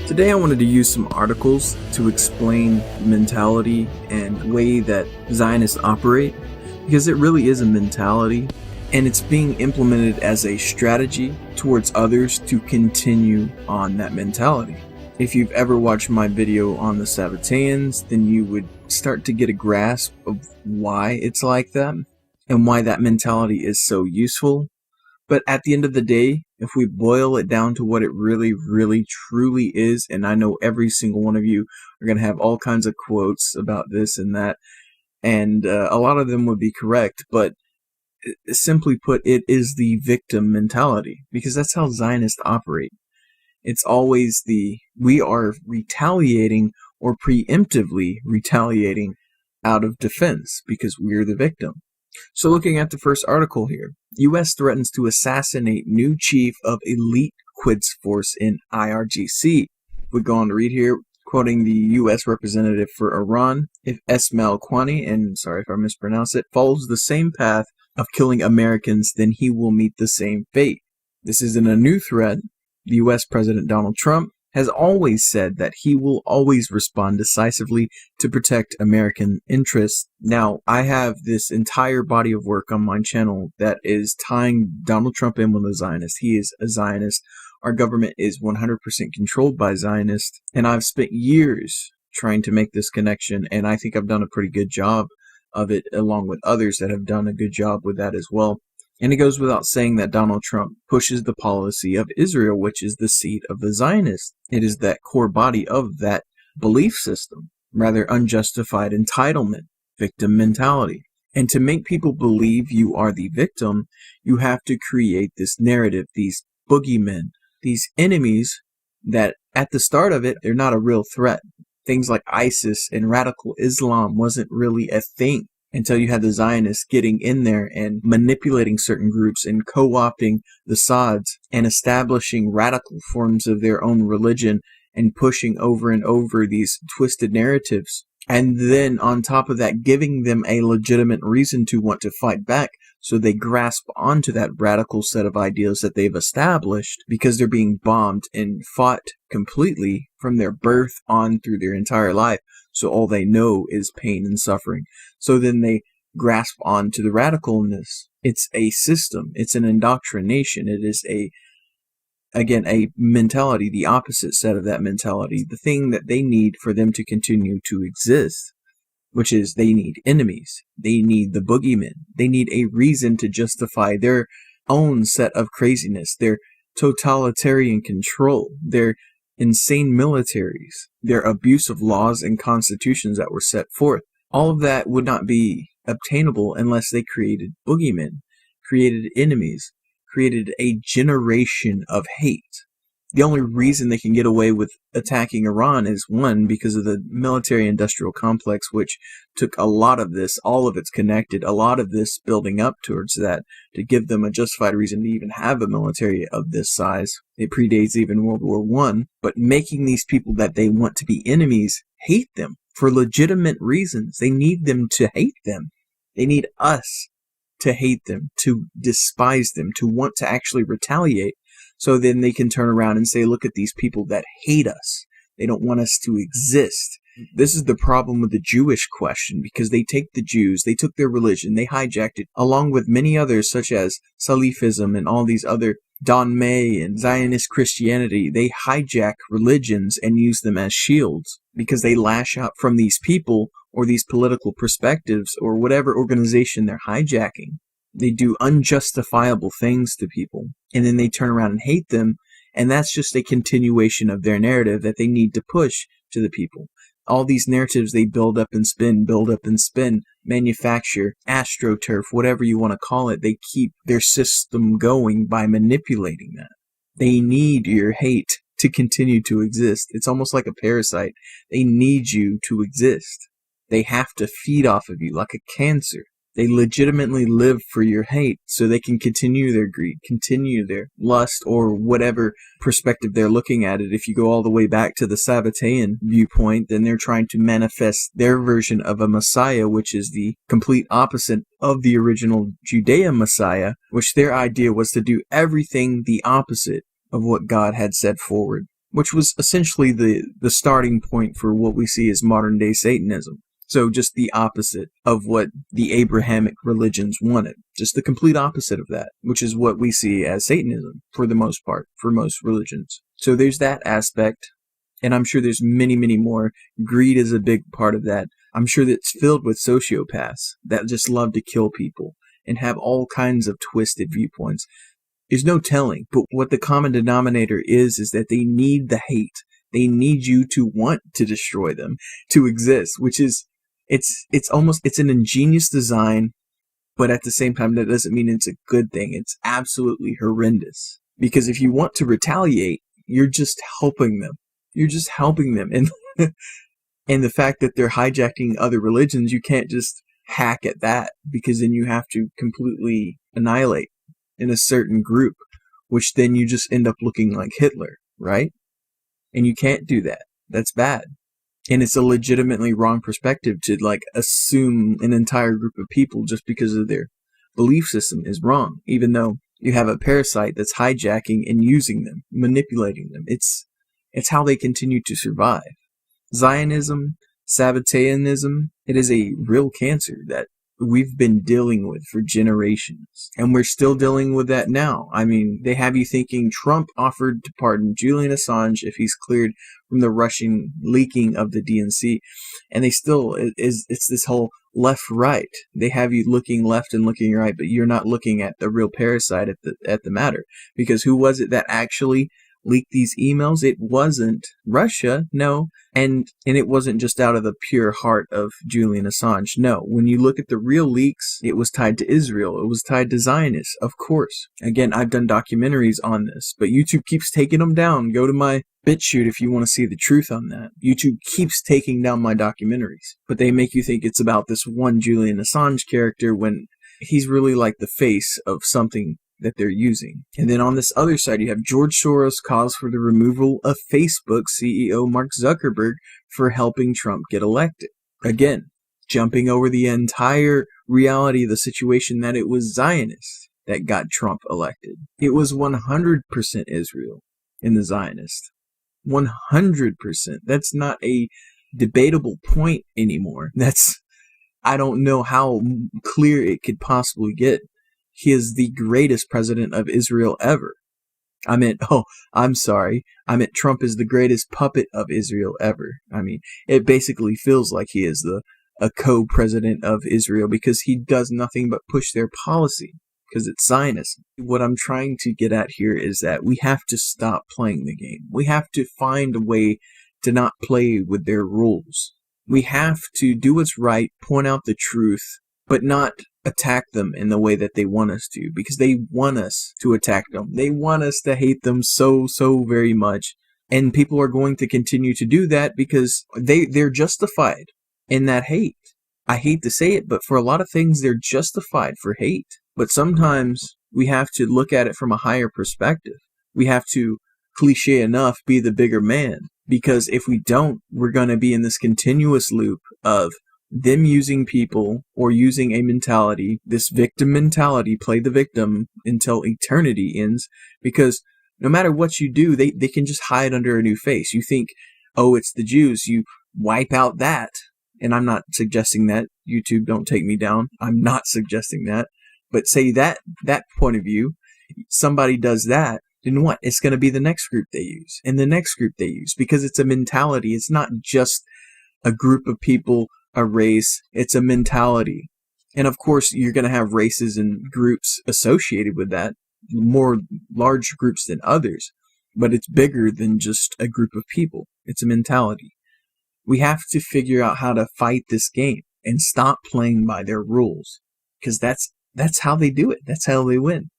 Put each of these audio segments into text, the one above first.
Today I wanted to use some articles to explain mentality and way that Zionists operate, because it really is a mentality, and it's being implemented as a strategy towards others to continue on that mentality. If you've ever watched my video on the Sabbateans, then you would start to get a grasp of why it's like that and why that mentality is so useful. But at the end of the day, if we boil it down to what it really, truly is, and I know every single one of you are going to have all kinds of quotes about this and that, and a lot of them would be correct, but simply put, it is the victim mentality, because that's how Zionists operate. It's always we are retaliating or preemptively retaliating out of defense because we're the victim. So looking at the first article here, U.S. threatens to assassinate new chief of elite Quds force in IRGC. We go on to read here, quoting the U.S. representative for Iran, if Esmail Quani, and sorry if I mispronounce it, follows the same path of killing Americans, then he will meet the same fate. This isn't a new threat. The U.S. President Donald Trump has always said that he will always respond decisively to protect American interests. Now, I have this entire body of work on my channel that is tying Donald Trump in with a Zionist. He is a Zionist. Our government is 100% controlled by Zionists, and I've spent years trying to make this connection, and I think I've done a pretty good job of it, along with others that have done a good job with that as well. And it goes without saying that Donald Trump pushes the policy of Israel, which is the seat of the Zionists. It is that core body of that belief system, rather unjustified entitlement, victim mentality. And to make people believe you are the victim, you have to create this narrative, these boogeymen, these enemies that at the start of it, they're not a real threat. Things like ISIS and radical Islam wasn't really a thing until you had the Zionists getting in there and manipulating certain groups and co-opting the Sads and establishing radical forms of their own religion and pushing over and over these twisted narratives. And then on top of that, giving them a legitimate reason to want to fight back. So they grasp onto that radical set of ideas that they've established because they're being bombed and fought completely from their birth on through their entire life. So all they know is pain and suffering. So then they grasp onto the radicalness. It's a system. It's an indoctrination. It is a mentality, the opposite set of that mentality, the thing that they need for them to continue to exist, which is they need enemies. They need the boogeymen. They need a reason to justify their own set of craziness, their totalitarian control, their insane militaries, their abuse of laws and constitutions that were set forth. All of that would not be obtainable unless they created boogeymen, created enemies, created a generation of hate. The only reason they can get away with attacking Iran is, one, because of the military-industrial complex, which took a lot of this, all of it's connected, a lot of this building up towards that to give them a justified reason to even have a military of this size. It predates even World War I, but making these people that they want to be enemies hate them for legitimate reasons. They need them to hate them. They need us to hate them, to despise them, to want to actually retaliate. So then they can turn around and say, look at these people that hate us. They don't want us to exist. This is the problem with the Jewish question, because they take the Jews, they took their religion, they hijacked it, along with many others such as Salafism and all these other Don May and Zionist Christianity. They hijack religions and use them as shields because they lash out from these people or these political perspectives or whatever organization they're hijacking. They do unjustifiable things to people, and then they turn around and hate them, and that's just a continuation of their narrative that they need to push to the people. All these narratives they build up and spin, manufacture, astroturf, whatever you want to call it. They keep their system going by manipulating that. They need your hate to continue to exist. It's almost like a parasite. They need you to exist. They have to feed off of you like a cancer. They legitimately live for your hate so they can continue their greed, continue their lust, or whatever perspective they're looking at it. If you go all the way back to the Sabbatean viewpoint, then they're trying to manifest their version of a Messiah, which is the complete opposite of the original Judean Messiah, which their idea was to do everything the opposite of what God had set forward. which was essentially the starting point for what we see as modern day Satanism. So just the opposite of what the Abrahamic religions wanted. Just the complete opposite of that, which is what we see as Satanism for the most part, for most religions. So there's that aspect, and I'm sure there's many, many more. Greed is a big part of that. I'm sure that it's filled with sociopaths that just love to kill people and have all kinds of twisted viewpoints. There's no telling, but what the common denominator is that they need the hate. They need you to want to destroy them, to exist, which is, it's an ingenious design, but at the same time, that doesn't mean it's a good thing. It's absolutely horrendous. Because if you want to retaliate, you're just helping them. You're just helping them. And, and the fact that they're hijacking other religions, you can't just hack at that, because then you have to completely annihilate in a certain group, which then you just end up looking like Hitler, right? And you can't do that. That's bad. And it's a legitimately wrong perspective to assume an entire group of people just because of their belief system is wrong, even though you have a parasite that's hijacking and using them, manipulating them. It's how they continue to survive. Zionism, Sabbateanism, it is a real cancer that we've been dealing with for generations. And we're still dealing with that now. I mean, they have you thinking Trump offered to pardon Julian Assange if he's cleared from the Russian leaking of the DNC. And they still, it's this whole left-right. They have you looking left and looking right, but you're not looking at the real parasite at the matter. Because who was it that actually leaked these emails? It wasn't Russia, no. And it wasn't just out of the pure heart of Julian Assange. No, when you look at the real leaks, it was tied to Israel. It was tied to Zionists, of course. Again, I've done documentaries on this, but YouTube keeps taking them down. Go to my BitChute if you want to see the truth on that. YouTube keeps taking down my documentaries, but they make you think it's about this one Julian Assange character when he's really like the face of something that they're using. And then on this other side, you have George Soros calls for the removal of Facebook CEO Mark Zuckerberg for helping Trump get elected. Again, jumping over the entire reality of the situation that it was Zionists that got Trump elected. It was 100% Israel in the Zionist. 100%. That's not a debatable point anymore. I don't know how clear it could possibly get. He is the greatest president of Israel ever. I'm sorry. Trump is the greatest puppet of Israel ever. I mean, it basically feels like he is a co-president of Israel because he does nothing but push their policy because it's Zionism. What I'm trying to get at here is that we have to stop playing the game. We have to find a way to not play with their rules. We have to do what's right, point out the truth, but not attack them in the way that they want us to, because they want us to attack them. They want us to hate them so very much. And people are going to continue to do that because they're justified in that hate. I hate to say it, but for a lot of things, they're justified for hate. But sometimes we have to look at it from a higher perspective. We have to, cliche enough, be the bigger man. Because if we don't, we're going to be in this continuous loop of them using people or using a mentality, this victim mentality, play the victim until eternity ends. Because no matter what you do, they can just hide under a new face. You think, oh, it's the Jews. You wipe out that. And I'm not suggesting that. YouTube, don't take me down. I'm not suggesting that. But say that point of view, somebody does that, then what? It's going to be the next group they use and the next group they use, because it's a mentality. It's not just a group of people, a race. It's a mentality. And of course, you're going to have races and groups associated with that, more large groups than others. But it's bigger than just a group of people. It's a mentality. We have to figure out how to fight this game and stop playing by their rules, because that's how they do it. That's how they win.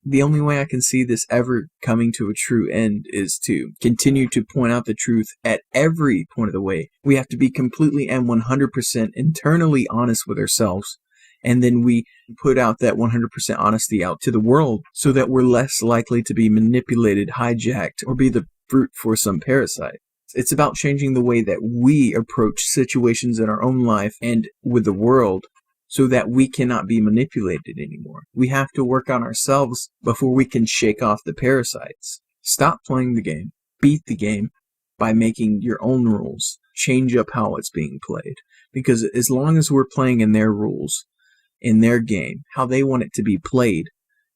The only way I can see this ever coming to a true end is to continue to point out the truth at every point of the way. We have to be completely and 100% internally honest with ourselves. And then we put out that 100% honesty out to the world so that we're less likely to be manipulated, hijacked, or be the fruit for some parasite. It's about changing the way that we approach situations in our own life and with the world, so that we cannot be manipulated anymore. We have to work on ourselves before we can shake off the parasites. Stop playing the game. beat the game by making your own rules, change up how it's being played. Because as long as we're playing in their rules, in their game, how they want it to be played,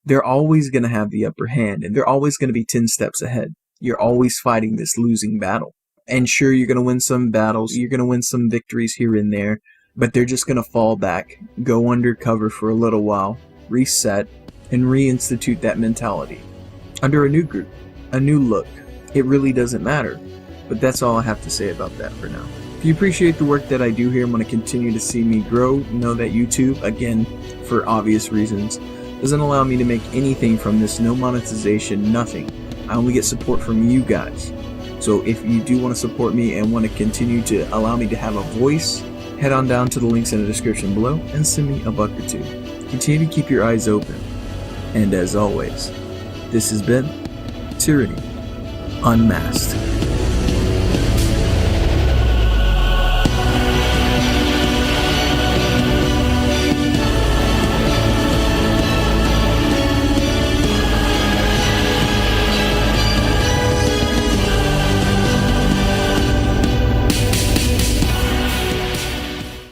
they're always going to have the upper hand, and they're always going to be 10 steps ahead. You're always fighting this losing battle. And sure, you're going to win some battles, you're going to win some victories here and there, but they're just going to fall back, go undercover for a little while, reset, and reinstitute that mentality under a new group, a new look. It really doesn't matter. But that's all I have to say about that for now. If you appreciate the work that I do here and want to continue to see me grow, know that YouTube, again, for obvious reasons, doesn't allow me to make anything from this. No monetization, nothing. I only get support from you guys. So if you do want to support me and want to continue to allow me to have a voice, head on down to the links in the description below and send me a buck or two. Continue to keep your eyes open. And as always, this has been Tyranny Unmasked.